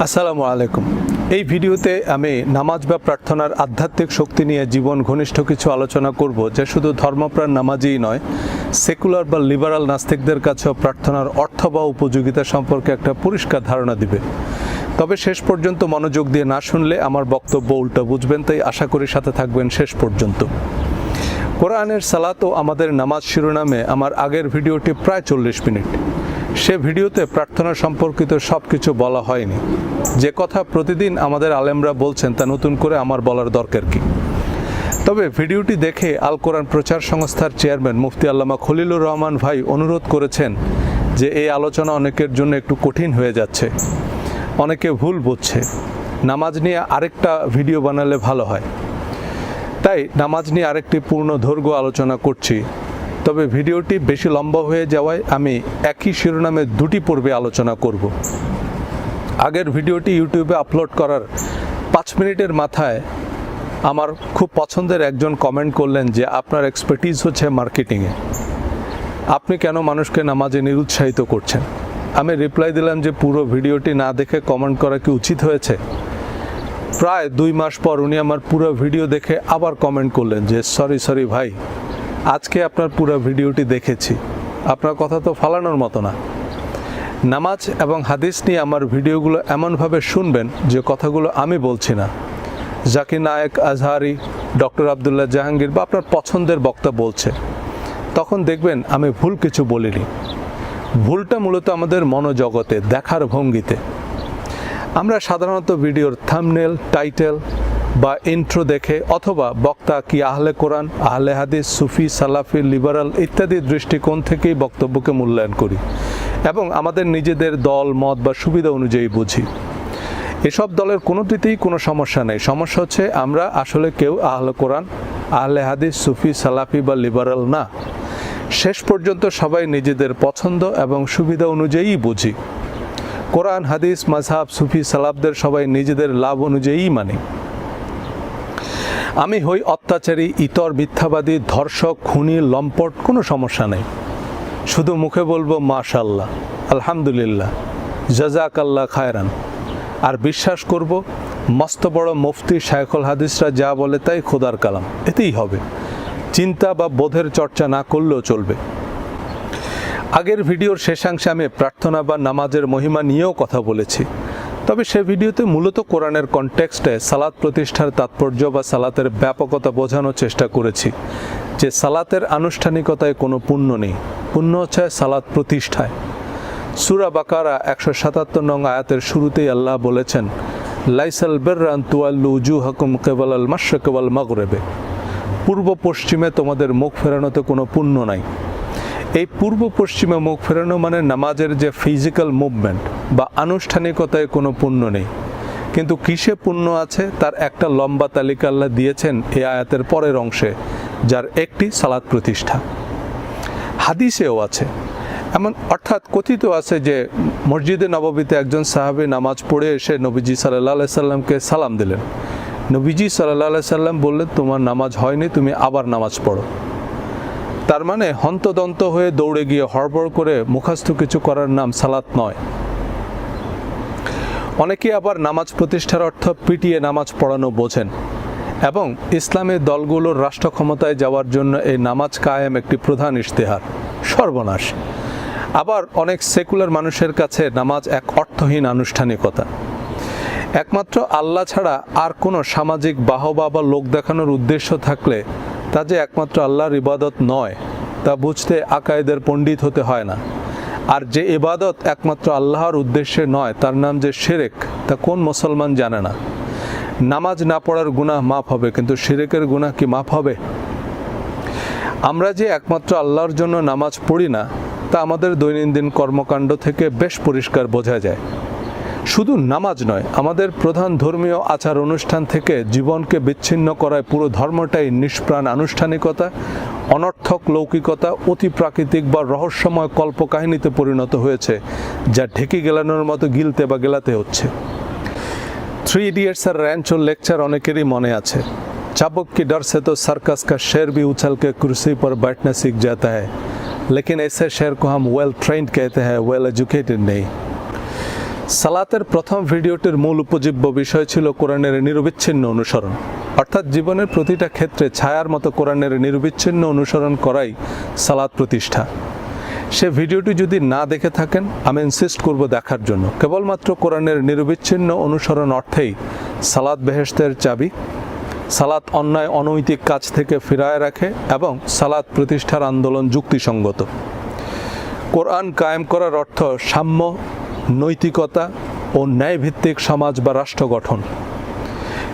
আসসালামু আলাইকুম। এই ভিডিওতে আমি নামাজ বা প্রার্থনার আধ্যাত্মিক শক্তি নিয়ে জীবন ঘনিষ্ঠ কিছু আলোচনা করব, যে শুধু ধর্মপ্রাণ নামাজই নয়, সেকুলার বা লিবারাল নাস্তিকদের কাছেও প্রার্থনার অর্থ বা উপযোগিতা সম্পর্কে একটা পরিষ্কার ধারণা দিবে। তবে শেষ পর্যন্ত মনোযোগ দিয়ে না শুনলে আমার বক্তব্য উল্টো বুঝবেন, তাই আশা করি সাথে থাকবেন শেষ পর্যন্ত। কোরআনের সালাত ও আমাদের নামাজ শিরোনামে আমার আগের ভিডিওটি প্রায় 40 মিনিট। সে ভিডিওতে প্রার্থনা সম্পর্কিত সব কিছু বলা হয়নি। যে কথা প্রতিদিন আমাদের আলেমরা বলছেন তা নতুন করে আমার বলার দরকার কি? তবে ভিডিওটি দেখে আল কোরআন প্রচার সংস্থার চেয়ারম্যান মুফতি আল্লামা খলিলুর রহমান ভাই অনুরোধ করেছেন যে এই আলোচনা অনেকের জন্য একটু কঠিন হয়ে যাচ্ছে, অনেকে ভুল বুঝছে, নামাজ নিয়ে আরেকটা ভিডিও বানালে ভালো হয়। তাই নামাজ নিয়ে আরেকটি পূর্ণ দৈর্ঘ্য আলোচনা করছি। তবে ভিডিওটি বেশি লম্বা হয়ে যাওয়ায় আমি একই শিরোনামে দুটি পর্বে আলোচনা করব। আগের ভিডিওটি ইউটিউবে আপলোড করার 5 মিনিটের মাথায় আমার খুব পছন্দের একজন কমেন্ট করলেন যে আপনার এক্সপার্টিজ হচ্ছে মার্কেটিংয়ে, আপনি কেন মানুষকে নামাজে নিরুৎসাহিত করছেন? আমি রিপ্লাই দিলাম যে পুরো ভিডিওটি না দেখে কমেন্ট করা কি উচিত হয়েছে? প্রায় 2 মাস পর উনি আমার পুরো ভিডিও দেখে আবার কমেন্ট করলেন যে সরি ভাই, আজকে আপনার পুরো ভিডিওটি দেখেছি, আপনার কথা তো ফালানোর মতো না। নামাজ এবং হাদিস নিয়ে আমার ভিডিওগুলো এমনভাবে শুনবেন যে কথাগুলো আমি বলছি না, জাকির নায়েক, আজহারি, ডক্টর আবদুল্লাহ জাহাঙ্গীর বা আপনার পছন্দের বক্তা বলছে, তখন দেখবেন আমি ভুল কিছু বলিনি। ভুলটা মূলত আমাদের মনোজগতে, দেখার ভঙ্গিতে। আমরা সাধারণত ভিডিওর থাম্বনেল, টাইটেল বা ইন্ট্রো দেখে অথবা বক্তা কি আহলে কোরআন, আহলে হাদিস, সুফি, সালাফি, লিবারাল ইত্যাদি দৃষ্টিকোণ থেকেই বক্তব্যকে মূল্যায়ন করি এবং আমাদের নিজেদের দল, মত বা সুবিধা অনুযায়ী বুঝি। এসব দলের কোনোটিতেই কোনো সমস্যা নেই। সমস্যা হচ্ছে আমরা আসলে কেউ আহলে কোরআন, আহলে হাদিস, সুফি, সালাফি বা লিবারাল না। শেষ পর্যন্ত সবাই নিজেদের পছন্দ এবং সুবিধা অনুযায়ী বুঝি। কোরআন, হাদিস, মাযহাব, সুফি, সালাফদের সবাই নিজেদের লাভ অনুযায়ী মানে। আমি হই অত্যাচারী, ইতর, মিথ্যাবাদী, ধর্ষক, খুনি, লম্পট, কোনো সমস্যা নেই। শুধু মুখে বলবো মাশাআল্লাহ, আলহামদুলিল্লাহ, জাযাকাল্লাহ খায়রান, আর বিশ্বাস করব মস্ত বড় মুফতি, শায়খুল হাদিসরা যা বলে তাই খোদার কালাম, এতেই হবে। চিন্তা বা বোধের চর্চা না করলেও চলবে। আগের ভিডিওর শেষাংশে আমি প্রার্থনা বা নামাজের মহিমা নিয়েও কথা বলেছি। তবে সে ভিডিওতে মূলত কোরআনের কনটেক্সটে সালাত প্রতিষ্ঠার তাৎপর্য বা সালাতের ব্যাপকতা বোঝানোর চেষ্টা করেছি, যে সালাতের আনুষ্ঠানিকতায় কোনো পুণ্য নেই, পুণ্য হচ্ছে সালাত প্রতিষ্ঠায়। সূরা বাকারা 177 নং আয়াতের শুরুতেই আল্লাহ বলেছেন, লাইসাল বিররা আন তুওয়াল্লু উজুহাকুম কিবালাল মাশরিক ওয়াল মাগরিবে, পূর্ব পশ্চিমে তোমাদের মুখ ফেরানোতে কোনো পুণ্য নাই। এই পূর্ব পশ্চিমে মুখ ফেরানো মানে নামাজের যে ফিজিক্যাল মুভমেন্ট বা আনুষ্ঠানিকতায় কোনো পুণ্য নেই। কিন্তু কিসে পুণ্য আছে তার একটা লম্বা তালিকা আল্লাহ দিয়েছেন এই আয়াতের পরের অংশে, যার একটি সালাত প্রতিষ্ঠা। হাদিসেও আছে এমন, অর্থাৎ কথিত আছে যে মসজিদে নববীতে একজন সাহাবী নামাজ পড়ে এসে নবীজি সাল্লাল্লাহু আলাইহি সাল্লামকে সালাম দিলেন। নবীজি সাল্লাল্লাহু আলাইহি সাল্লাম বললেন, তোমার নামাজ হয়নি, তুমি আবার নামাজ পড়ো। তার মানে হন্তদন্ত হয়ে দৌড়ে গিয়ে হড়বড় করে মুখস্থ কিছু করার নাম সালাত নয়। অনেকে আবার নামাজ প্রতিষ্ঠার অর্থ পিটিয়ে নামাজ পড়ানো বোঝেন এবং ইসলামের দলগুলোর রাষ্ট্র ক্ষমতায় যাওয়ার জন্য এই নামাজ কায়েম একটি প্রধান ইশতেহার। সর্বনাশ। আবার অনেক সেকুলার মানুষের কাছে নামাজ এক অর্থহীন আনুষ্ঠানিকতা। একমাত্র আল্লাহ ছাড়া আর কোনো সামাজিক বাহবা বা লোক দেখানোর উদ্দেশ্য থাকলে তা যে একমাত্র আল্লাহর ইবাদত নয়, তা বুঝতে আকায়েদের পণ্ডিত হতে হয় না। আর যে ইবাদত একমাত্র আল্লাহর উদ্দেশ্যে নয়, তার নাম যে শিরক, তা কোন মুসলমান জানে না? নামাজ না পড়ার গুনাহ মাফ হবে, কিন্তু শিরকের গুনাহ কি মাফ হবে? আমরা যে একমাত্র আল্লাহর জন্য নামাজ পড়ি না, তা আমাদের দৈনন্দিন কর্মকাণ্ড থেকে বেশ পরিষ্কার বোঝা যায়। শুধু নামাজ নয়, আমাদের প্রধান ধর্মীয় আচার অনুষ্ঠান থেকে জীবনকে বিচ্ছিন্ন করায় পুরো ধর্মটাই নিষ্প্রাণ আনুষ্ঠানিকতা, অনর্থক লৌকিকতা, অতি প্রাকৃতিক বা রহস্যময় কল্পকাহিনীতে পরিণত হয়েছে, যা ঢেকে গেলানোর মতো গিলতে বা গেলাতে হচ্ছে। 3 ইডিয়টসের র্যাঞ্চোর লেকচার অনেকেরই মনে আছে। চাবুক কি ডর সে তো सर्कस का शेर भी उछल के कुर्सी पर बैठना सीख जाता है, लेकिन ऐसे शेर को हम वेल ट्रेन्ड कहते हैं, वेल एजुकेटेड नहीं। সালাতের প্রথম ভিডিওটির মূল উপজীব্য বিষয় ছিল কোরআনের নিরবিচ্ছিন্ন অনুসরণ, অর্থাৎ জীবনের প্রতিটা ক্ষেত্রে ছায়ার মতো কোরআনের নিরবিচ্ছিন্ন অনুসরণ করাই সালাত প্রতিষ্ঠা। সে ভিডিওটি যদি না দেখে থাকেন, আমি ইনসিস্ট করব দেখার জন্য। কেবলমাত্র কোরআনের নিরবিচ্ছিন্ন অনুসরণ অর্থেই সালাত বেহেশতের চাবি, সালাত অন্যায় অনৈতিক কাজ থেকে ফিরায় রাখে এবং সালাত প্রতিষ্ঠার আন্দোলন যুক্তিসঙ্গত। কোরআন কায়েম করার অর্থ সাম্য, নৈতিকতা ও ন্যায়ভিত্তিক সমাজ বা রাষ্ট্র গঠন।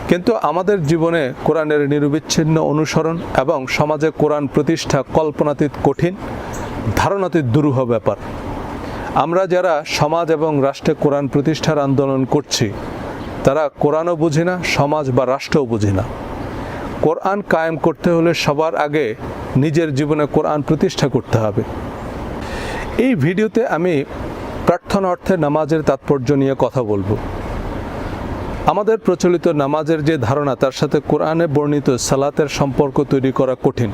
কিন্তু আমাদের জীবনে কোরআনের নিরবিচ্ছিন্ন অনুসরণ এবং সমাজে কোরআন প্রতিষ্ঠা কল্পনাতীত কঠিন, ধারণাতীত দুরূহ ব্যাপার। আমরা যারা সমাজ এবং রাষ্ট্রে কোরআন প্রতিষ্ঠার আন্দোলন করছি, তারা কোরআনও বুঝি না, সমাজ বা রাষ্ট্রও বুঝি না। কোরআন কায়েম করতে হলে সবার আগে নিজের জীবনে কোরআন প্রতিষ্ঠা করতে হবে। এই ভিডিওতে আমি প্রার্থনা অর্থে নামাজের তাৎপর্য নিয়ে কথা বলবো। আমাদের প্রচলিত নামাজের যে ধারণা, তার সাথে কোরআনে বর্ণিত সালাতের সম্পর্ক তৈরি করা কঠিন।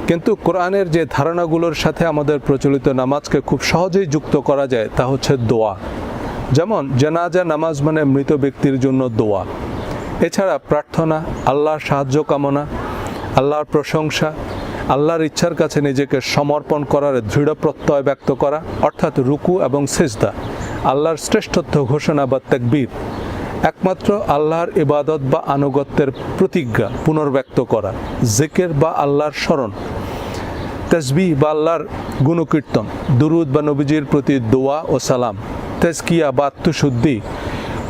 কিন্তু কোরআনের যে ধারণাগুলোর সাথে আমাদের প্রচলিত নামাজকে খুব সহজেই যুক্ত করা যায়, তা হচ্ছে দোয়া। যেমন জানাজা নামাজ মানে মৃত ব্যক্তির জন্য দোয়া। এছাড়া প্রার্থনা, আল্লাহর সাহায্য কামনা, আল্লাহর প্রশংসা, আল্লাহর ইচ্ছার কাছে নিজেকে সমর্পণ করার দৃঢ় প্রত্যয় ব্যক্ত করা, অর্থাৎ রুকু এবং সিজদা, আল্লাহর শ্রেষ্ঠত্ব ঘোষণা বা তাকবীর, একমাত্র আল্লাহর ইবাদত বা আনুগত্যের প্রতিজ্ঞা পুনর্ব্যক্ত করা, জিকির বা আল্লাহর স্মরণ, তাসবিহ বা আল্লাহর গুণকীর্তন, দুরুদ বা নবীজির প্রতি দোয়া ও সালাম, তাজকিয়া বা আত্মশুদ্ধি।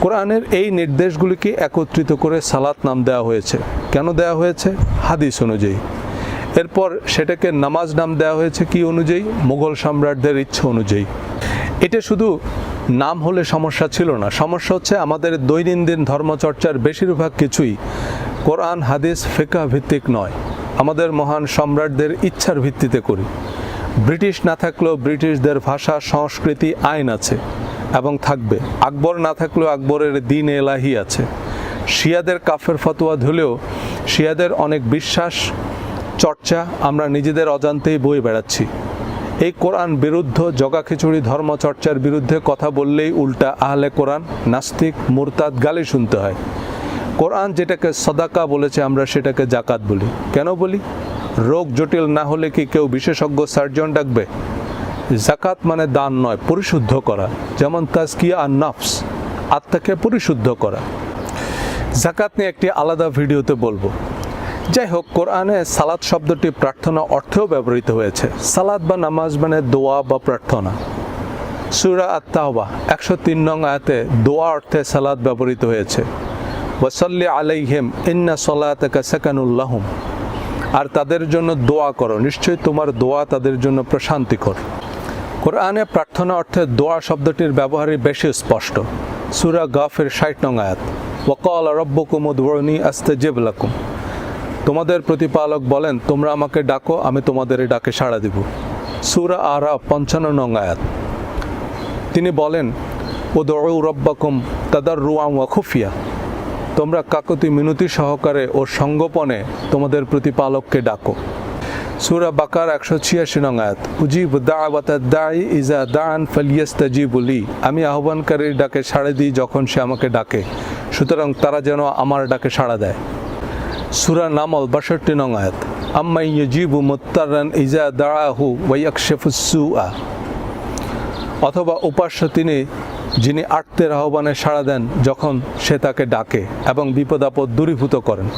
কোরআনের এই নির্দেশগুলিকে একত্রিত করে সালাত নাম দেওয়া হয়েছে। কেন দেওয়া হয়েছে? হাদিস অনুযায়ী। এরপর সেটাকে নামাজ নাম দেওয়া হয়েছে কি অনুযায়ী? মুঘল সম্রাটদের ইচ্ছা অনুযায়ী। এটা শুধু নাম হলে সমস্যা ছিল না, সমস্যা হচ্ছে আমাদের দৈনন্দিন ধর্মচর্চার বেশিরভাগ কিছুই কোরআন, হাদিস, ফিকহ ভিত্তিক নয়। আমাদের মহান সম্রাটদের ইচ্ছার ভিত্তিতে করি। ব্রিটিশ না থাকলেও ব্রিটিশদের ভাষা, সংস্কৃতি, আইন আছে এবং থাকবে। আকবর না থাকলেও আকবরের দ্বীন এলাহি আছে। শিয়াদের কাফের ফতোয়া ধুলেও শিয়াদের অনেক বিশ্বাস, চর্চা আমরা নিজেদের অজান্তেই বয়ে বেড়াচ্ছি। এই কোরআন বিরুদ্ধ জগাখিচুড়ি ধর্মচর্চার বিরুদ্ধে কথা বললেই উল্টা আহলে কোরআন, নাস্তিক, মুরতাদ গালি শুনতে হয়। কোরআন যেটাকে সদাকা বলেছে, আমরা সেটাকে জাকাত বলি। কেন বলি? রোগ জটিল না হলে কি কেউ বিশেষজ্ঞ সার্জন ডাকবে? জাকাত মানে দান নয়, পরিশুদ্ধ করা। যেমন তাজকিয়া আর নফস, আত্মাকে পরিশুদ্ধ করা। জাকাত নিয়ে একটি আলাদা ভিডিওতে বলবো। যাই হোক, কোরআনে সালাত শব্দটি প্রার্থনা অর্থেও ব্যবহৃত হয়েছে। সালাত বা নামাজ মানে দোয়া বা প্রার্থনা। সূরা আত-তাওবা 103 নং আয়াতে দোয়া অর্থে সালাত ব্যবহৃত হয়েছে। ওয়াসাল্লি আলাইহিম ইন্না সলাতাকা সাকানুল লাহুম। আর তাদের জন্য দোয়া করো, নিশ্চয়ই তোমার দোয়া তাদের জন্য প্রশান্তিকর। কোরআনে প্রার্থনা অর্থে দোয়া শব্দটির ব্যবহারই বেশি স্পষ্ট। সূরা গাফির 60 নং আয়াত, ওয়াকালা রাব্বুকুম উদউনি আস্তাজিব লাকুম। তোমাদের প্রতিপালক বলেন, তোমরা আমাকে ডাকো, আমি তোমাদের ডাকে সাড়া দিব। সূরা আরাফ 55 নং আয়াত, তিনি বলেন, উদউ রাব্বাকুম তাদাররুআন ওয়া খুফিয়া। তোমরা কাকুতি মিনতি সহকারে ও সঙ্গোপনে তোমাদের প্রতিপালককে ডাকো। সূরা বাকারা 186 নং আয়াত, উজিবু দাওয়াতাদ দাঈ ইযা দাআন ফালিয়াস্তাজিবু লি। আমি আহ্বানকারীর ডাকে সাড়া দিই যখন সে আমাকে ডাকে, সুতরাং তারা যেন আমার ডাকে সাড়া দেয়। সূরা নামল 62 নং আয়াত, আম্মা ইয়াজিবু মুত্তারান ইযা দাআহু ওয়া ইয়াকশিফুস সুআ। অথবা উপাস্য তিনি, যিনি আর্তের আহ্বানে সাড়া দেন যখন সে তাকে ডাকে এবং বিপদ আপদ দূরীভূত করেন।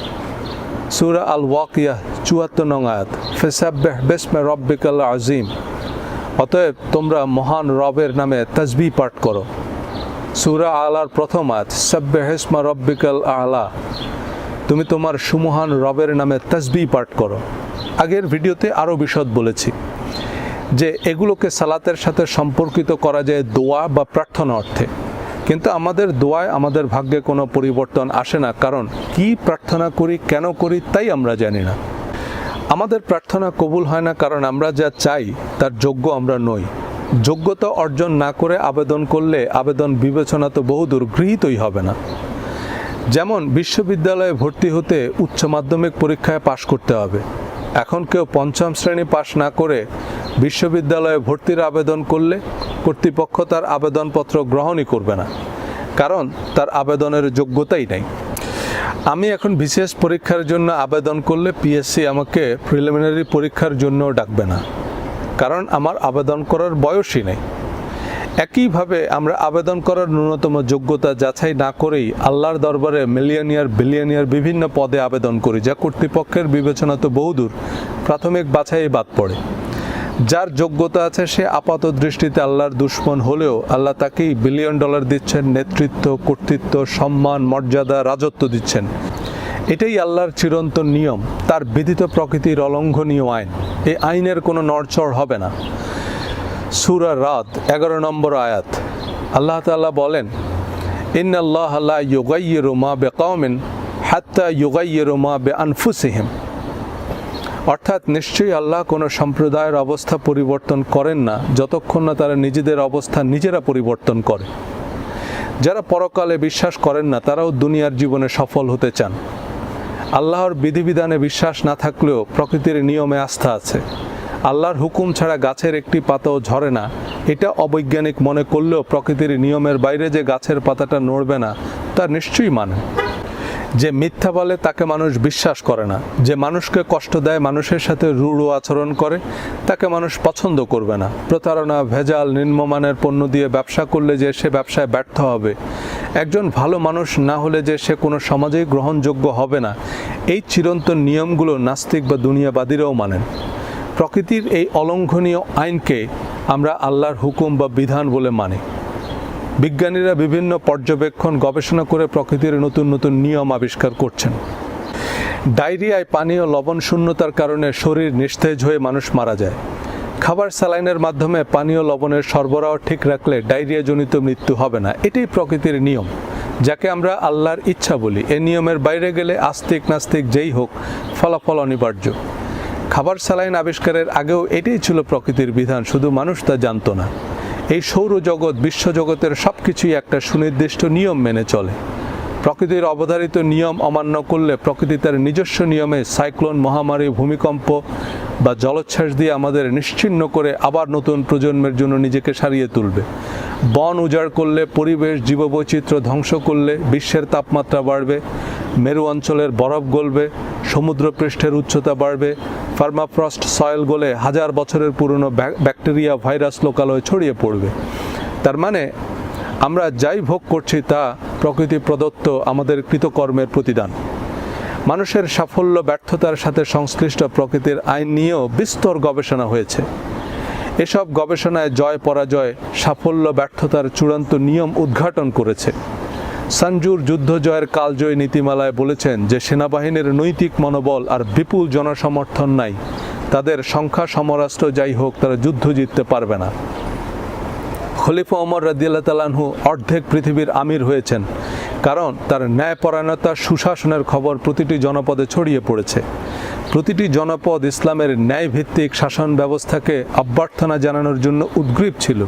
সূরা আল ওয়াকিয়া 74 নং আয়াত, ফাসাব্বিহ বিসমি রাব্বিকাল আযীম। অতএব তোমরা মহান রবের নামে তাসবিহ পাঠ করো। সূরা আলার প্রথম আয়াত, সাব্বিহ ইসমা রাব্বিকাল আ'লা। তুমি তোমার সুমহান রবের নামে তাসবিহ পাঠ করো। আগের ভিডিওতে আরও বিশদ বলেছি যে এগুলোকে সালাতের সাথে সম্পর্কিত করা যায় দোয়া বা প্রার্থনা অর্থে। কিন্তু আমাদের দোয়ায় আমাদের ভাগ্যে কোনো পরিবর্তন আসে না, কারণ কি প্রার্থনা করি, কেন করি, তাই আমরা জানি না। আমাদের প্রার্থনা কবুল হয় না কারণ আমরা যা চাই তার যোগ্য আমরা নই। যোগ্যতা অর্জন না করে আবেদন করলে আবেদন বিবেচনা তো বহুদূর, গৃহীতই হবে না। যেমন বিশ্ববিদ্যালয়ে ভর্তি হতে উচ্চ মাধ্যমিক পরীক্ষায় পাশ করতে হবে, এখন কেউ পঞ্চম শ্রেণী পাশ না করে বিশ্ববিদ্যালয়ে ভর্তির আবেদন করলে কর্তৃপক্ষ তার আবেদনপত্র গ্রহণই করবে না, কারণ তার আবেদনের যোগ্যতাই নেই। আমি এখন বিসিএস পরীক্ষার জন্য আবেদন করলে পিএসসি আমাকে প্রিলিমিনারি পরীক্ষার জন্য ডাকবে না, কারণ আমার আবেদন করার বয়সই নেই। একইভাবে আমরা আবেদন করার ন্যূনতম যোগ্যতা যাচাই না করেই আল্লাহর দরবারে মিলিয়নিয়ার বিলিয়নিয়ার বিভিন্ন পদে আবেদন করি, যা কর্তৃপক্ষের বিবেচনা তো বহুদূর, প্রাথমিক বাছাই বাদ পড়ে। যার যোগ্যতা আছে সে আপাত দৃষ্টিতে আল্লাহর দুশমন হলেও আল্লাহ তাকেই বিলিয়ন ডলার দিচ্ছেন, নেতৃত্ব, কর্তৃত্ব, সম্মান, মর্যাদা, রাজত্ব দিচ্ছেন। এটাই আল্লাহর চিরন্তন নিয়ম, তার বিধিত প্রকৃতির অলঙ্ঘনীয় আইন। এই আইনের কোনো নড়চড় হবে না। সূরা রাদ 11 নম্বর আয়াত, আল্লাহ তাআলা বলেন, ইন্নাল্লাহা লা ইউগাইয়িরু মা বিকাওমিন হাত্তা ইউগাইয়িরু মা বিআনফুসিহিম। অর্থাৎ নিশ্চয়ই আল্লাহ কোনো সম্প্রদায়ের অবস্থা পরিবর্তন করেন না যতক্ষণ না তারা নিজেদের অবস্থা নিজেরা পরিবর্তন করে। যারা পরকালে বিশ্বাস করেন না তারাও দুনিয়ার জীবনে সফল হতে চান। আল্লাহর বিধিবিধানে বিশ্বাস না থাকলেও প্রকৃতির নিয়মে আস্থা আছে। আল্লাহর হুকুম ছাড়া গাছের একটি পাতাও ঝরে না, এটা অবৈজ্ঞানিক মনে করলেও প্রকৃতির নিয়মের বাইরে যে গাছের পাতাটা নড়বে না তা নিশ্চয়ই মানে। যে মিথ্যা বলে তাকে মানুষ বিশ্বাস করে না, যে মানুষকে কষ্ট দেয়, মানুষের সাথে রূঢ় আচরণ করে, তাকে মানুষ পছন্দ করবে না। প্রতারণা, ভেজাল, নিম্নমানের পণ্য দিয়ে ব্যবসা করলে যে সে ব্যবসায় ব্যর্থ হবে, একজন ভালো মানুষ না হলে যে সে কোনো সমাজেই গ্রহণযোগ্য হবে না, এই চিরন্তন নিয়মগুলো নাস্তিক বা দুনিয়াবাদীরাও মানেন। প্রকৃতির এই অলঙ্ঘনীয় আইনকে আমরা আল্লাহর হুকুম বা বিধান বলে মানি। বিজ্ঞানীরা বিভিন্ন পর্যবেক্ষণ গবেষণা করে প্রকৃতির নতুন নতুন নিয়ম আবিষ্কার করছেন। ডায়রিয়ায় পানীয় লবণ শূন্যতার কারণে শরীর নিস্তেজ হয়ে মানুষ মারা যায়। খাবার স্যালাইনের মাধ্যমে পানীয় লবণের সরবরাহ ঠিক রাখলে ডায়রিয়াজনিত মৃত্যু হবে না। এটাই প্রকৃতির নিয়ম, যাকে আমরা আল্লাহর ইচ্ছা বলি। এ নিয়মের বাইরে গেলে আস্তিক নাস্তিক যেই হোক, ফলাফল অনিবার্য। খাবার স্যালাইন আবিষ্কারের আগেও এটাই ছিল প্রকৃতির বিধান, শুধু মানুষ তা জানত না। এই সৌরজগৎ, বিশ্বজগতের সব কিছুই একটা সুনির্দিষ্ট নিয়ম মেনে চলে। প্রকৃতির অবধারিত নিয়ম অমান্য করলে প্রকৃতি তার নিজস্ব নিয়মে সাইক্লোন, মহামারী, ভূমিকম্প বা জলোচ্ছ্বাস দিয়ে আমাদের নিশ্চিহ্ন করে আবার নতুন প্রজন্মের জন্য নিজেকে সারিয়ে তুলবে। বন উজাড় করলে, পরিবেশ জীববৈচিত্র্য ধ্বংস করলে বিশ্বের তাপমাত্রা বাড়বে, মেরু অঞ্চলের বরফ গলবে, সমুদ্রপৃষ্ঠের উচ্চতা বাড়বে, পার্মাফ্রস্ট সয়েল গলে হাজার বছরের পুরনো ব্যাকটেরিয়া, ভাইরাস লোকালয়ে ছড়িয়ে পড়বে। তার মানে আমরা যাই ভোগ করছি তা প্রকৃতি প্রদত্ত আমাদের কৃতকর্মের প্রতিদান। মানুষের সাফল্য ব্যর্থতার সাথে সংশ্লিষ্ট প্রকৃতির আইন নিয়েও বিস্তর গবেষণা হয়েছে। এসব গবেষণায় জয় পরাজয়, সাফল্য ব্যর্থতার চূড়ান্ত নিয়ম উদ্ঘাটন করেছে। সানজুর যুদ্ধ জয়ের কালজয়ী নীতিমালায় বলেছেন যে সেনাবাহিনীর নৈতিক মনোবল আর বিপুল জনসমর্থন নাই, তাদের সংখ্যা সমরাস্ত্র যাই হোক, তারা যুদ্ধ জিততে পারবে না। খলিফা ওমর রাদিয়াল্লাহু তাআলা আনহু অর্ধেক পৃথিবীর আমির হয়েছেন, কারণ তার ন্যায়পরায়ণতা, সুশাসনের খবর প্রতিটি জনপদে ছড়িয়ে পড়েছে। প্রতিটি জনপদ ইসলামের ন্যায়ভিত্তিক শাসন ব্যবস্থাকে অভ্যর্থনা জানানোর জন্য উদ্গ্রীব ছিল।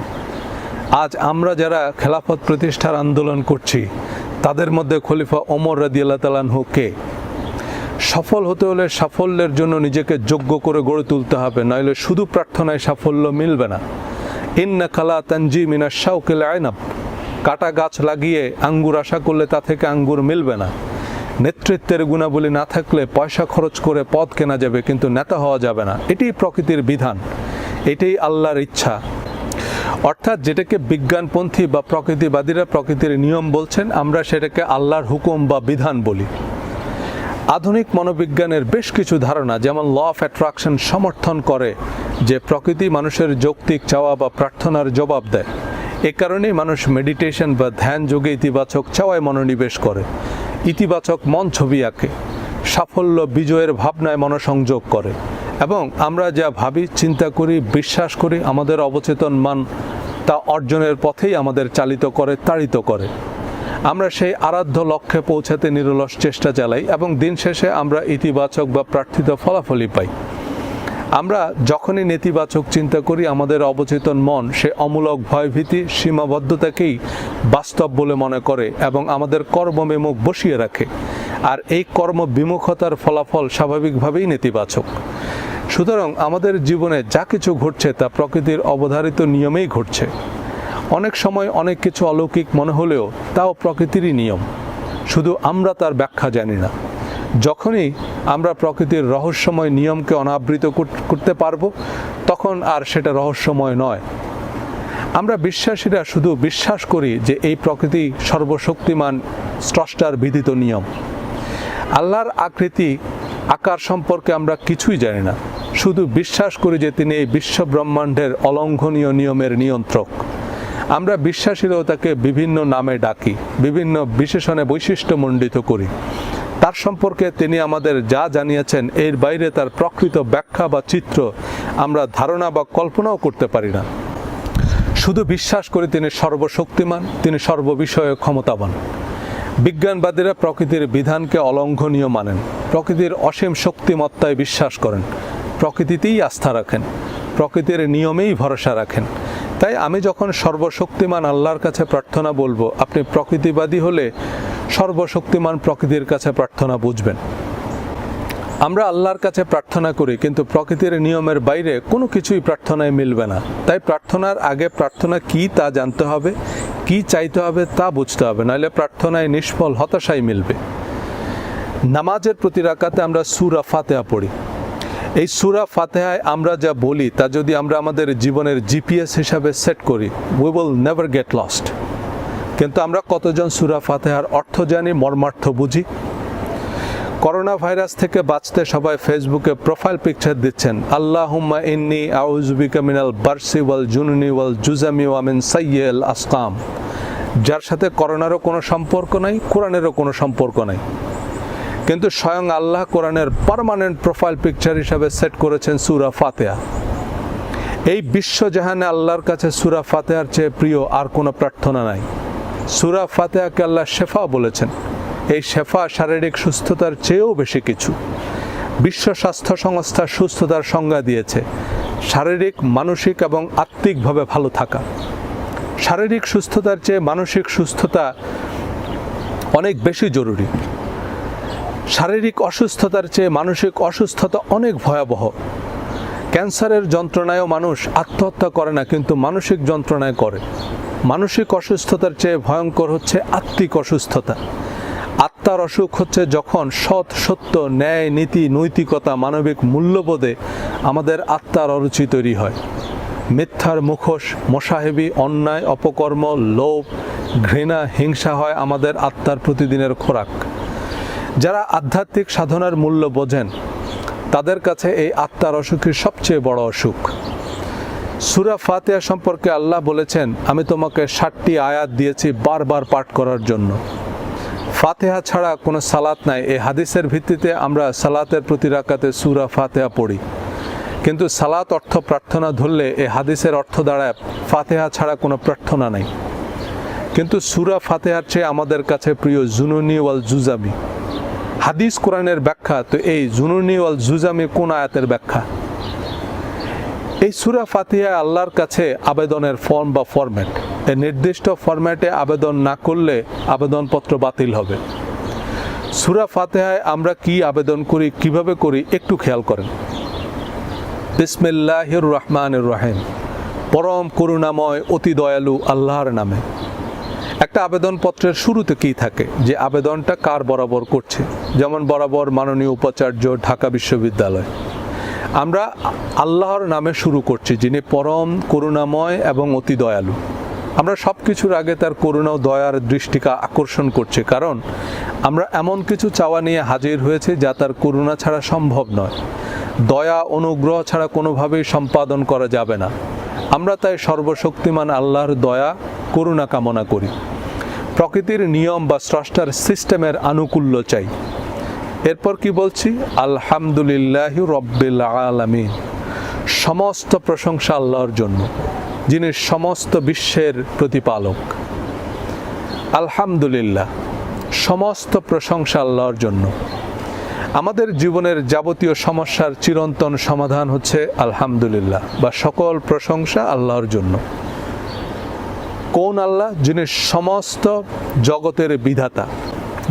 আজ আমরা যারা খেলাফত প্রতিষ্ঠার আন্দোলন করছি, তাদের মধ্যে খলিফা ওমর রাদিয়াল্লাহু তাআলা আনহু কে? সফল হতে হলে সাফল্যের জন্য নিজেকে যোগ্য করে গড়ে তুলতে হবে, নইলে শুধু প্রার্থনায় সাফল্য মিলবে না। ইন্নাকা লা তানজি মিনাশ শাওকিল আইনাব, কাটা গাছ লাগিয়ে আঙ্গুর আশা করলে তা থেকে আঙ্গুর মিলবে না। নেতৃত্বের গুণাবলী না থাকলে পয়সা খরচ করে পদ কেনা যাবে, কিন্তু নেতা হওয়া যাবে না। এটাই প্রকৃতির বিধান, এটাই আল্লাহর ইচ্ছা। অর্থাৎ যেটাকে বিজ্ঞানপন্থী বা প্রকৃতিবাদীরা প্রকৃতির নিয়ম বলছেন, আমরা সেটাকে আল্লাহর হুকুম বা বিধান বলি। আধুনিক মনোবিজ্ঞানের বেশ কিছু ধারণা, যেমন ল অফ অ্যাট্রাকশন, সমর্থন করে যে প্রকৃতি মানুষের যৌক্তিক চাওয়া বা প্রার্থনার জবাব দেয়। এ কারণেই মানুষ মেডিটেশন বা ধ্যান যোগে ইতিবাচক চাওয়ায় মনোনিবেশ করে, ইতিবাচক মন ছবি আঁকে, সাফল্য বিজয়ের ভাবনায় মনোসংযোগ করে, এবং আমরা যা ভাবি, চিন্তা করি, বিশ্বাস করি, আমাদের অবচেতন মান তা অর্জনের পথেই আমাদের চালিত করে, তাড়িত করে। আমরা সেই আরাধ্য লক্ষ্যে পৌঁছাতে নিরলস চেষ্টা চালাই এবং দিন শেষে আমরা ইতিবাচক বা প্রার্থিত ফলাফলই পাই। আমরা যখনই নেতিবাচক চিন্তা করি, আমাদের অবচেতন মন সে অমূলক ভয়ভীতি, সীমাবদ্ধতাকেই বাস্তব বলে মনে করে এবং আমাদের কর্মবিমুখ বসিয়ে রাখে। আর এই কর্মবিমুখতার ফলাফল স্বাভাবিকভাবেই নেতিবাচক। সুতরাং আমাদের জীবনে যা কিছু ঘটছে তা প্রকৃতির অবধারিত নিয়মেই ঘটছে। অনেক সময় অনেক কিছু অলৌকিক মনে হলেও তাও প্রকৃতিরই নিয়ম, শুধু আমরা তার ব্যাখ্যা জানি না। যখনই আমরা প্রকৃতির রহস্যময় নিয়মকে অনাবৃত করতে পারব, তখন আর সেটা রহস্যময় নয়। আমরা বিশ্বাসীরা শুধু বিশ্বাস করি যে এই প্রকৃতি সর্বশক্তিমান স্রষ্টার বিধিত নিয়ম। আল্লাহর আকৃতি আকার সম্পর্কে আমরা কিছুই জানি না, শুধু বিশ্বাস করি যে তিনি এই বিশ্ব ব্রহ্মাণ্ডের অলঙ্ঘনীয় নিয়মের নিয়ন্ত্রক। আমরা বিশ্বাসীরাও তাকে বিভিন্ন নামে ডাকি, বিভিন্ন বিশেষণে বৈশিষ্ট্যমণ্ডিত করি। তার সম্পর্কে তিনি আমাদের যা জানিয়েছেন এর বাইরে তার প্রকৃত ব্যাখ্যা বা চিত্র আমরা ধারণা বা কল্পনাও করতে পারি না। শুধু বিশ্বাস করি তিনি সর্বশক্তিমান, তিনি সর্ববিষয়ে ক্ষমতাবান। বিজ্ঞানবাদীরা প্রকৃতির বিধানকে অলঙ্ঘনীয় মানেন, প্রকৃতির অসীম শক্তিমত্তায় বিশ্বাস করেন, প্রকৃতিতেই আস্থা রাখেন, প্রকৃতির নিয়মেই ভরসা রাখেন। তাই আমি যখন সর্বশক্তিমান আল্লাহর কাছে প্রার্থনা বলবো, আপনি প্রকৃতিবাদী হলে সর্বশক্তিমান প্রকৃতির কাছে প্রার্থনা বুঝবেন। আমরা আল্লাহর কাছে প্রার্থনা করি, কিন্তু প্রকৃতির নিয়মের বাইরে কোনো কিছুই প্রার্থনায় মিলবে না। তাই প্রার্থনার আগে প্রার্থনা কি তা জানতে হবে, কি চাইতে হবে তা বুঝতে হবে, নাহলে প্রার্থনায় নিষ্ফল হতাশাই মিলবে। নামাজের প্রতি রাকাতে আমরা সূরা ফাতিহা পড়ি। এই সূরা ফাতিহায় আমরা যা বলি তা যদি আমরা আমাদের জীবনের জিপিএস হিসাবে সেট করি, we will never get lost. কিন্তু আমরা কতজন সূরা ফাতিহার অর্থ জানি, মর্মার্থ বুঝি? করোনা ভাইরাস থেকে বাঁচতে সবাই ফেসবুকে প্রোফাইল পিকচার দিচ্ছেন, আল্লাহুম্মা ইন্নী আউযু বিকা মিনাল বারসি ওয়াল জুনুনি ওয়াল জুজামি ওয়া মিন সাইয়্যিল আসকাম, যার সাথে করোনারও কোনো সম্পর্ক নাই, কোরআনেরও কোনো সম্পর্ক নাই। কিন্তু স্বয়ং আল্লাহ কোরআনের পার্মানেন্ট প্রোফাইল পিকচার হিসাবে সেট করেছেন সূরা ফাতিহা। এই বিশ্বজাহানে আল্লাহর কাছে সূরা ফাতিহার চেয়ে প্রিয় আর কোনো প্রার্থনা নাই। সূরা ফাতিহাকে আল্লাহ শেফা বলেছেন। এই শেফা শারীরিক সুস্থতার চেয়েও বেশি কিছু। বিশ্ব স্বাস্থ্য সংস্থা সুস্থতার সংজ্ঞা দিয়েছে শারীরিক, মানসিক এবং আত্মিকভাবে ভালো থাকা। শারীরিক সুস্থতার চেয়ে মানসিক সুস্থতা অনেক বেশি জরুরি। শারীরিক অসুস্থতার চেয়ে মানসিক অসুস্থতা অনেক ভয়াবহ। ক্যান্সারের যন্ত্রণায়ও মানুষ আত্মহত্যা করে না, কিন্তু মানসিক যন্ত্রণায় করে। মানসিক অসুস্থতার চেয়ে ভয়ঙ্কর হচ্ছে আত্মিক অসুস্থতা। আত্মার অসুখ হচ্ছে যখন সৎ, সত্য, ন্যায়, নীতি, নৈতিকতা, মানবিক মূল্যবোধে আমাদের আত্মার অরুচি তৈরি হয়। মিথ্যার মুখোশ, মোসাহেবি, অন্যায়, অপকর্ম, লোভ, ঘৃণা, হিংসা হয় আমাদের আত্মার প্রতিদিনের খোরাক। যারা আধ্যাত্মিক সাধনার মূল্য বোঝেন তাদের কাছে এই আত্মার অসুখই সবচেয়ে বড় অসুখ। সূরা ফাতিহা সম্পর্কে আল্লাহ বলেছেন, আমি তোমাকে 60টি আয়াত দিয়েছি বারবার পাঠ করার জন্য। ফাতিহা ছাড়া কোনো সালাত নাই। এই হাদিসের ভিত্তিতে আমরা সালাতের প্রতি রাকাতে সূরা ফাতিহা পড়ি। কিন্তু সালাত অর্থ প্রার্থনা ধরলে এই হাদিসের অর্থ দাঁড়ায় ফাতিহা ছাড়া কোনো প্রার্থনা নাই। কিন্তু সূরা ফাতিহার চেয়ে আমাদের কাছে প্রিয় জুনুনি ওয়াল জুজামি। হাদিস কোরআনের ব্যাখ্যা, তো এই জুনুনি ওয়াল জুজামি কোন আয়াতের ব্যাখ্যা? এই সূরা ফাতিহা আল্লাহর কাছে আবেদনের ফর্ম বা ফরম্যাট। এই নির্দিষ্ট ফরম্যাটে আবেদন না করলে আবেদনপত্র বাতিল হবে। সূরা ফাতিহায় আমরা কি আবেদন করি, কিভাবে করি একটু খেয়াল করেন। বিসমিল্লাহির রহমানির রহিম, পরম করুণাময় অতি দয়ালু আল্লাহর নামে। একটা আবেদনপত্রের শুরুতে কি থাকে, যে আবেদনটা কার বরাবর করছে। যেমন বরাবর মাননীয় উপাচার্য, ঢাকা বিশ্ববিদ্যালয়। আমরা আল্লাহর নামে শুরু করছি, যিনি পরম করুণাময় এবং অতি দয়ালু। আমরা সব কিছুর আগে তার করুণা ও দয়ার দৃষ্টিকে আকর্ষণ করছি, কারণ আমরা এমন কিছু চাওয়া নিয়ে হাজির হয়েছি যা তার করুণা ছাড়া সম্ভব নয়। দয়া, অনুগ্রহ ছাড়া কোনোভাবেই সম্পাদন করা যাবে না। আমরা তাই সর্বশক্তিমান আল্লাহর দয়া, করুণা কামনা করি। প্রকৃতির নিয়ম বা স্রষ্টার সিস্টেমের আনুকূল্য চাই। এরপর কি বলছি? আলহামদুলিল্লাহি রব্বিল আলামিন, সমস্ত প্রশংসা আল্লাহর জন্য, যিনি সমস্ত বিশ্বের প্রতিপালক। আলহামদুলিল্লাহ, সমস্ত প্রশংসা আল্লাহর জন্য। আমাদের জীবনের যাবতীয় সমস্যার চিরন্তন সমাধান হচ্ছে আলহামদুলিল্লাহ, বা সকল প্রশংসা আল্লাহর জন্য। কোন আল্লাহ? যিনি সমস্ত জগতের বিধাতা।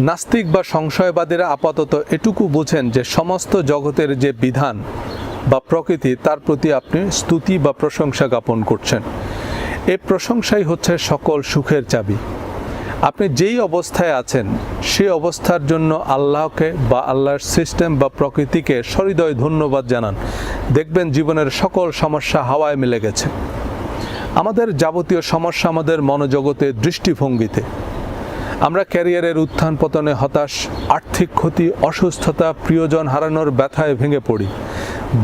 নাস্তিক বা সংশয়বাদীরা আপাতত এটুকু বোঝেন যে সমস্ত জগতের যে বিধান বা প্রকৃতি, তার প্রতি আপনি স্তুতি বা প্রশংসা জ্ঞাপন করছেন। এই প্রশংসাই হচ্ছে সকল সুখের চাবি। আপনি যেই অবস্থায় আছেন সেই অবস্থার জন্য আল্লাহকে বা আল্লাহর সিস্টেম বা প্রকৃতিকে সহৃদয় ধন্যবাদ জানান। দেখবেন জীবনের সকল সমস্যা হাওয়ায় মিলে গেছে। আমাদের যাবতীয় সমস্যা আমাদের মনোজগতে, দৃষ্টিভঙ্গিতে। আমরা ক্যারিয়ারের উত্থান পতনে হতাশ, আর্থিক ক্ষতি, অসুস্থতা, প্রিয়জন হারানোর ব্যথায় ভেঙে পড়ি।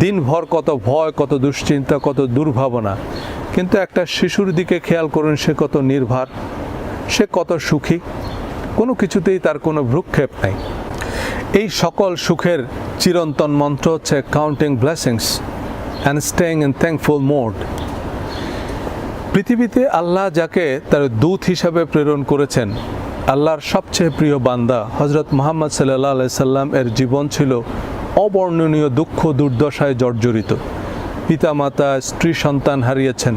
দিনভর কত ভয়, কত দুশ্চিন্তা, কত দুর্ভাবনা। কিন্তু একটা শিশুর দিকে খেয়াল করুন, সে কত নির্ভর, সে কত সুখী, কোনো কিছুতেই তার কোনো ভ্রুক্ষেপ নাই। এই সকল সুখের চিরন্তন মন্ত্র হচ্ছে counting blessings and staying in thankful mode. পৃথিবীতে আল্লাহ যাকে তার দূত হিসাবে প্রেরণ করেছেন, আল্লাহর সবচেয়ে প্রিয় বান্দা হজরত মুহাম্মদ সাল্লাল্লাহু আলাইহি সাল্লাম এর জীবন ছিল অবর্ণনীয় দুঃখ দুর্দশায় জর্জরিত। পিতামাতা, স্ত্রী, সন্তান হারিয়েছেন,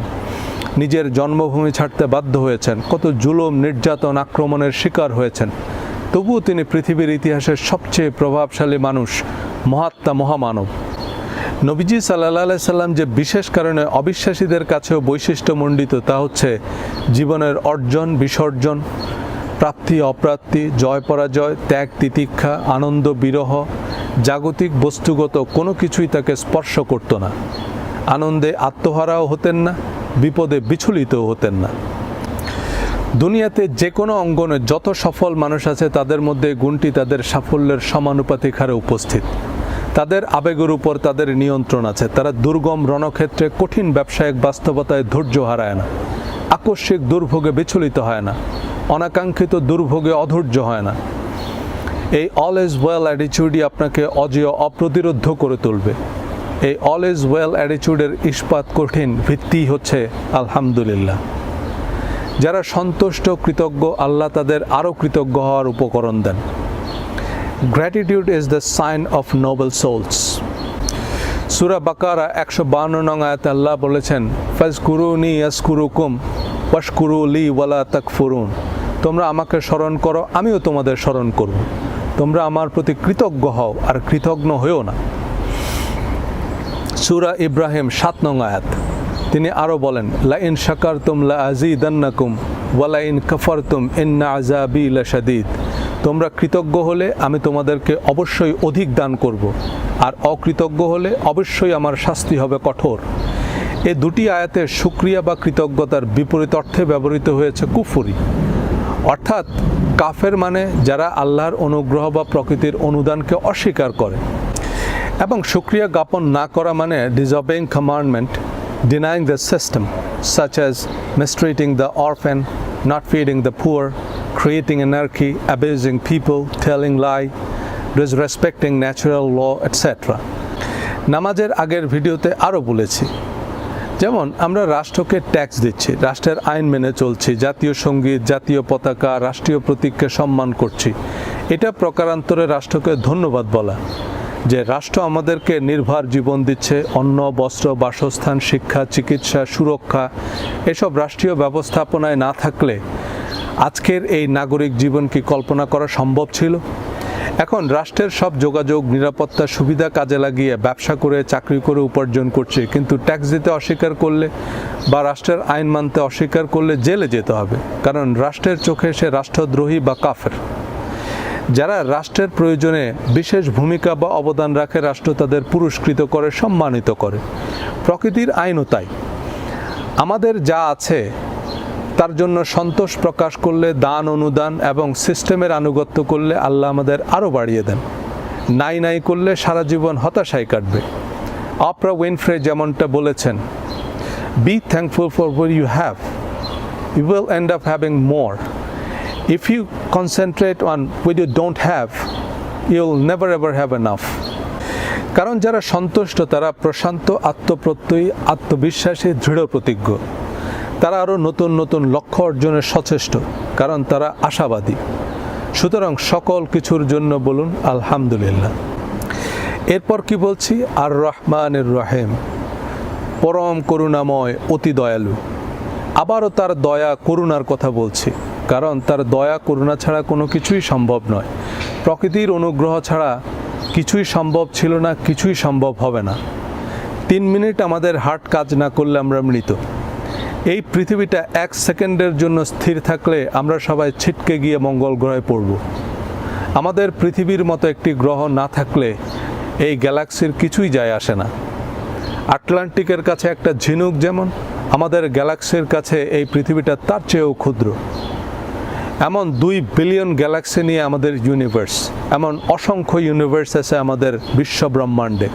নিজের জন্মভূমি ছাড়তে বাধ্য হয়েছেন, কত জুলুম, নির্যাতন, আক্রমণের শিকার হয়েছেন। তবুও তিনি পৃথিবীর ইতিহাসের সবচেয়ে প্রভাবশালী মানুষ, মহাত্মা, মহামানব। নবীজি সাল্লাল্লাহু আলাইহি সাল্লাম যে বিশেষ কারণে অবিশ্বাসীদের কাছেও বৈশিষ্ট্যমণ্ডিত, তা হচ্ছে জীবনের অর্জন, বিসর্জন, প্রাপ্তি, অপ্রাপ্তি, জয় পরাজয়, ত্যাগ, তিতিক্ষা, আনন্দ, বিরহ, জাগতিক বস্তুগত কোনো কিছুই তাকে স্পর্শ করত না। আনন্দে আত্মহারাও হতেন না, বিপদে বিচলিতও হতেন না। দুনিয়াতে যে কোনো অঙ্গনে যত সফল মানুষ আছে, তাদের মধ্যে গুণটি তাদের সাফল্যের সমানুপাতিক হারে উপস্থিত। তাদের আবেগের উপর তাদের নিয়ন্ত্রণ আছে। তারা দুর্গম রণক্ষেত্রে কঠিন ব্যবসায়িক বাস্তবতায় ধৈর্য হারায় না, আকস্মিক দুর্ভোগে বিচলিত হয় না, অনাকাঙ্ক্ষিত দুর্ভোগে অধৈর্য হয় না। এই অল ইজ ওয়েল অ্যাটিটিউডই আপনাকে অজেয়, অপ্রতিরোধ করে তুলবে। এই অল ইজ ওয়েল অ্যাটিটিউডের ইস্পাত কঠিন ভিত্তি হচ্ছে আলহামদুলিল্লাহ। যারা সন্তুষ্ট, কৃতজ্ঞ, আল্লাহ তাদের আরও কৃতজ্ঞ হওয়ার উপকরণ দেন। Gratitude is the sign of noble souls. সূরা বাকারা 152 নং আয়াতে আল্লাহ বলেছেন, ফাজকুরুনি ইয়াজকুরুকুম ওয়াশকুরু লি ওয়ালা তাকফুরুন। তোমরা আমাকে স্মরণ করো, আমিও তোমাদের স্মরণ করব। তোমরা আমার প্রতি কৃতজ্ঞ হও আর কৃতজ্ঞ হয়েও না। সূরা ইব্রাহিম 7 নং আয়াত, তিনি আরও বলেন, লা ইন শাকারতুম লা আযীদান্নাকুম ওয়া লা ইন কাফারতুম ইন্না আযাবি লাশাদীদ। তোমরা কৃতজ্ঞ হলে আমি তোমাদেরকে অবশ্যই অধিক দান করব, আর অকৃতজ্ঞ হলে অবশ্যই আমার শাস্তি হবে কঠোর। এই দুটি আয়াতে শুকরিয়া বা কৃতজ্ঞতার বিপরীত অর্থে ব্যবহৃত হয়েছে কুফরি, অর্থাৎ কাফের মানে যারা আল্লাহর অনুগ্রহ বা প্রকৃতির অনুদানকে অস্বীকার করে, এবং শুকরিয়া জ্ঞাপন না করা মানে disobeying commandment, denying the system, such as mistreating the orphan, not feeding the poor, creating anarchy, abusing people, telling lie, disrespecting natural law, etc. নামাজের আগের ভিডিওতে আরও বলেছি, যেমন আমরা রাষ্ট্রকে ট্যাক্স দিচ্ছি, রাষ্ট্রের আইন মেনে চলছি, জাতীয় সঙ্গীত, জাতীয় পতাকা, রাষ্ট্রীয় প্রতীককে সম্মান করছি। এটা প্রকারান্তরে রাষ্ট্রকে ধন্যবাদ বলা, যে রাষ্ট্র আমাদেরকে নির্ভর জীবন দিচ্ছে, অন্ন, বস্ত্র, বাসস্থান, শিক্ষা, চিকিৎসা, সুরক্ষা। এসব রাষ্ট্রীয় ব্যবস্থাপনায় না থাকলে আজকের এই নাগরিক জীবন কি কল্পনা করা সম্ভব ছিল? এখন রাষ্ট্রের সব যোগাযোগ, নিরাপত্তা, সুবিধা কাজে লাগিয়ে ব্যবসা করে, চাকরি করে উপার্জন করছে, কিন্তু ট্যাক্স দিতে অস্বীকার করলে বা রাষ্ট্রের আইন মানতে অস্বীকার করলে জেলে যেতে হবে, কারণ রাষ্ট্রের চোখে সে রাষ্ট্রদ্রোহী বা কাফের। যারা রাষ্ট্রের প্রয়োজনে বিশেষ ভূমিকা বা অবদান রাখে, রাষ্ট্র তাদের পুরস্কৃত করে, সম্মানিত করে। প্রকৃতির আইনও তাই। আমাদের যা আছে তার জন্য সন্তোষ প্রকাশ করলে, দান, অনুদান এবং সিস্টেমের আনুগত্য করলে আল্লাহ আমাদের আরও বাড়িয়ে দেন। নাই নাই করলে সারা জীবন হতাশায় কাটবে। অপ্রা উইনফ্রে যেমনটা বলেছেন, be thankful for what you have, you will end up having more. If you concentrate on what you don't have, you'll never ever have enough. কারণ যারা সন্তুষ্ট তারা প্রশান্ত, আত্মপ্রত্যয়ী, আত্মবিশ্বাসী, দৃঢ় প্রতিজ্ঞ। তারা আরও নতুন নতুন লক্ষ্য অর্জনের সচেষ্ট, কারণ তারা আশাবাদী। সুতরাং সকল কিছুর জন্য বলুন আলহামদুলিল্লাহ। এরপর কি বলছি? আর রহমানির রহিম, পরম করুণাময়, অতি দয়ালু। আবারও তার দয়া, করুণার কথা বলছি, কারণ তার দয়া, করুণা ছাড়া কোনো কিছুই সম্ভব নয়। প্রকৃতির অনুগ্রহ ছাড়া কিছুই সম্ভব ছিল না, কিছুই সম্ভব হবে না। 3 মিনিট আমাদের হার্ট কাজ না করলে আমরা মৃত। এই পৃথিবীটা 1 সেকেন্ডের জন্য স্থির থাকলে আমরা সবাই ছিটকে গিয়ে মঙ্গল গ্রহে পড়ব। আমাদের পৃথিবীর মতো একটি গ্রহ না থাকলে এই গ্যালাক্সির কিছুই যায় আসে না। আটলান্টিকের কাছে একটা ঝিনুক যেমন, আমাদের গ্যালাক্সির কাছে এই পৃথিবীটা তার চেয়েও ক্ষুদ্র। এমন 2 বিলিয়ন গ্যালাক্সি নিয়ে আমাদের ইউনিভার্স, এমন অসংখ্য ইউনিভার্স আছে আমাদের বিশ্ব ব্রহ্মাণ্ডে।